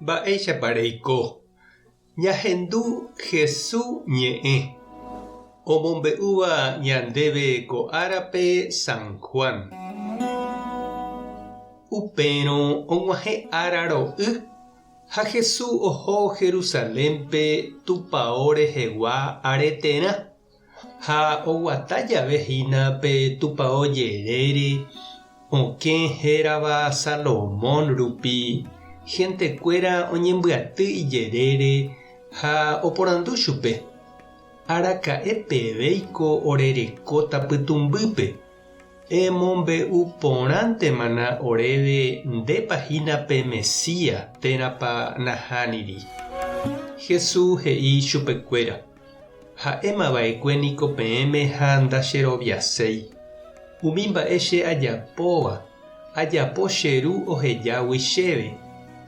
Mba'éichapa reiko. Ñahendu Jesús ñe'ẽ. Omombe'úva ñandéve ko árape San Juan. Upérõ og̃uahẽ ára ro'y ha Jesús oho Jerusalémpe tupão rehegua aretérã ha oguata jave hína pe tupão jerére okẽ hérava Salomón rupi hentekuéra oñembyaty ijerére ha oporandu chupe. Araka'epevéiko orerekóta pytumbýpe. Emombe'u porãntemana oréve ndépahína pe Mesías térãpa nahániri. Jesús he'i chupekuéra. Ha'émava'ekue niko peẽme ha ndacheroviaséi. Umi mba'e che ajapóva. Ajapo che ru ohejágui chéve.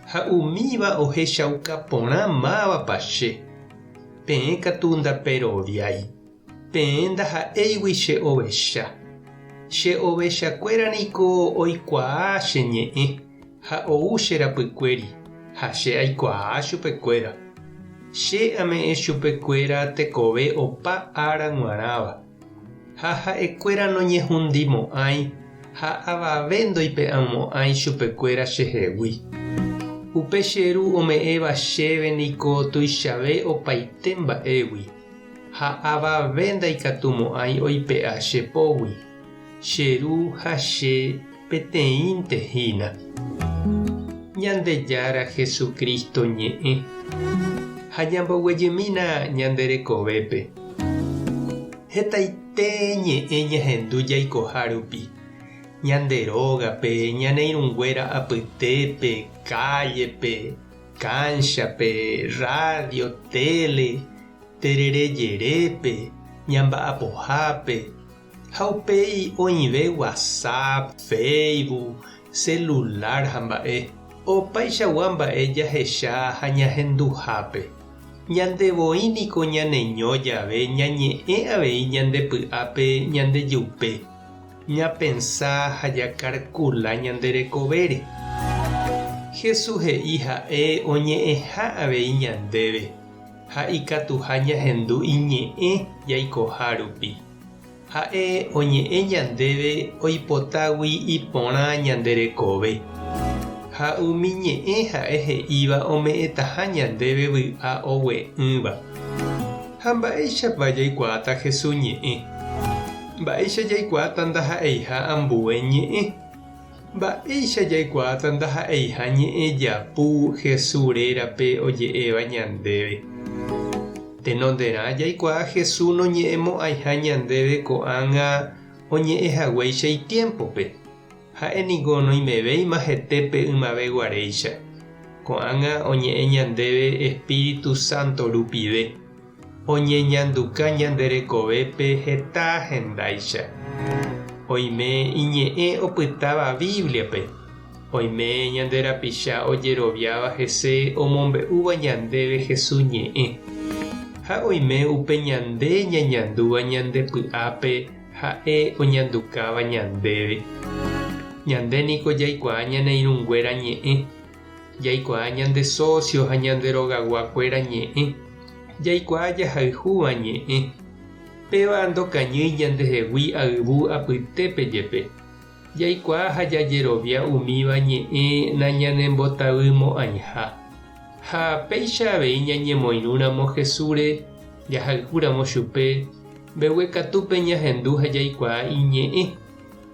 Ha umíva ohechauka porã mávapa che. Peẽ katu ndaperoviái. Peẽ ndaha'éigui che ovecha. Che ovechakuéra niko oikuaa che ñe'ẽ ha ou che rapykuéri ha che aikuaa chupekuéra. Che ame'ẽ chupekuéra tekove opa ára g̃uarãva. Ha ha'ekuéra noñehundimo'ãi ha avave ndoipe'ãmo'ãi chupekuéra chehegui. Upe che ru ome'ẽva chéve niko tuichave opaite mba'égui. Ha avave ndaikatumo'ãi oipe'a chepógui. Che ru ha che peteĩnte hína. Ñandejára Jesucristo ñe'ẽ. Ha ñamboguejymína ñanderekovépe. Hetaite ñe'ẽ ñahendu jaikoha rupi. Ñanderógape, ñaneirũnguéra apytépe, callepe, canchape, radio, tele, tererejerépe, ñamba'apohápe. Ha upéi oĩve WhatsApp, Facebook, celular ha mba'e. Opaichagua mba'e jahecha ha ñahenduhápe. Ñandevoi niko ñaneño jave ñañe'ẽ avei ñandepy'ápe ñandejupe. Ñapensá ha jakarkula ñanderekovére. Jesús he'i ha'e oñe'ẽha avei ñandéve. Ha ikatuha ñahendu iñe'ẽ jaikoha rupi. Ha'e oñe'ẽ ñandéve oipotágui iporã ñanderekove. Ha umi ñe'ẽ ha'e he'íva ome'ẽtaha ñandéve vy'a ogue'ỹva. Ha mba'éichapa jaikuaáta Jesús ñe'ẽ. Mba'éicha jaikuaáta ndaha'eiha ambue ñe'ẽ. Mba'éicha jaikuaáta ndaha'eiha ñe'ẽ japu Jesús rérape oje'éva ñandéve. Tenonderã jaikuaa Jesús noñe'ẽmo'ãiha ñandéve ko'ág̃a oñe'ẽhaguéicha itiempope. Ha'éniko noimevéima hetépe ymaveguaréicha. Ko'ág̃a oñe'ẽ ñandéve Espíritu Santo rupive. Oñeñanduka ñanderekovépe heta hendáicha. Oime iñe'ẽ opytáva Bibliape. Oime ñanderapicha ojeroviáva hese omombe'úva ñandéve Jesús ñe'ẽ. Ha oime upe ñande ñañandúva ñandepy'ápe ha'e oñandukáva ñandéve. Ñande niko jaikuaa ñaneirũnguéra ñe'ẽ. Jaikuaa ñande socio ha ñanderogaguakuéra ñe'ẽ. Jaikuaa jahayhúva ñe'ẽ. Péva ndokañýi ñandehegui ayvu apytépe jepe. Jaikuaa ha jajerovia umíva ñe'ẽ nañanembotavýmo'ãiha. Ha péicha avei ñañemoirũramo Jesúre jahayhúramo chupe mbeguekatúpe ñahendu ha jaikuaa iñe'ẽ.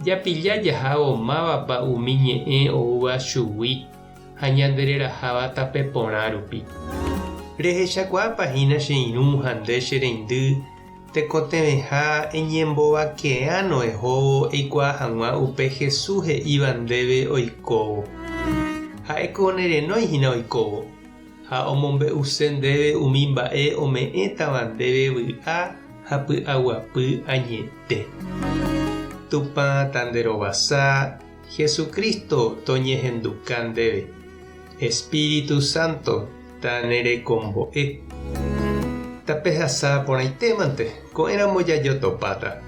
Japilla jaha omávapa umi ñe'ẽ oúva chugui ha ñandereraháva tape porã rupi. Rehechakuaapahína che irũ ha nde che reindy tekotevẽha eñembovake'ã no'ehóvo eikuaa hag̃ua upe Jesús he'íva ndéve oikóvo. Ha'éko nerenóihína oikóvo. Ha omombe'use ndéve umi mba'e ome'ẽtava ndéve vy'a ha py'aguapy añete. Tupã tanderovasa Jesucristo toñehenduka ndéve. Espíritu Santo tanerekombo'e. Tapehasa porãitémante ko'ẽramo jajotopáta.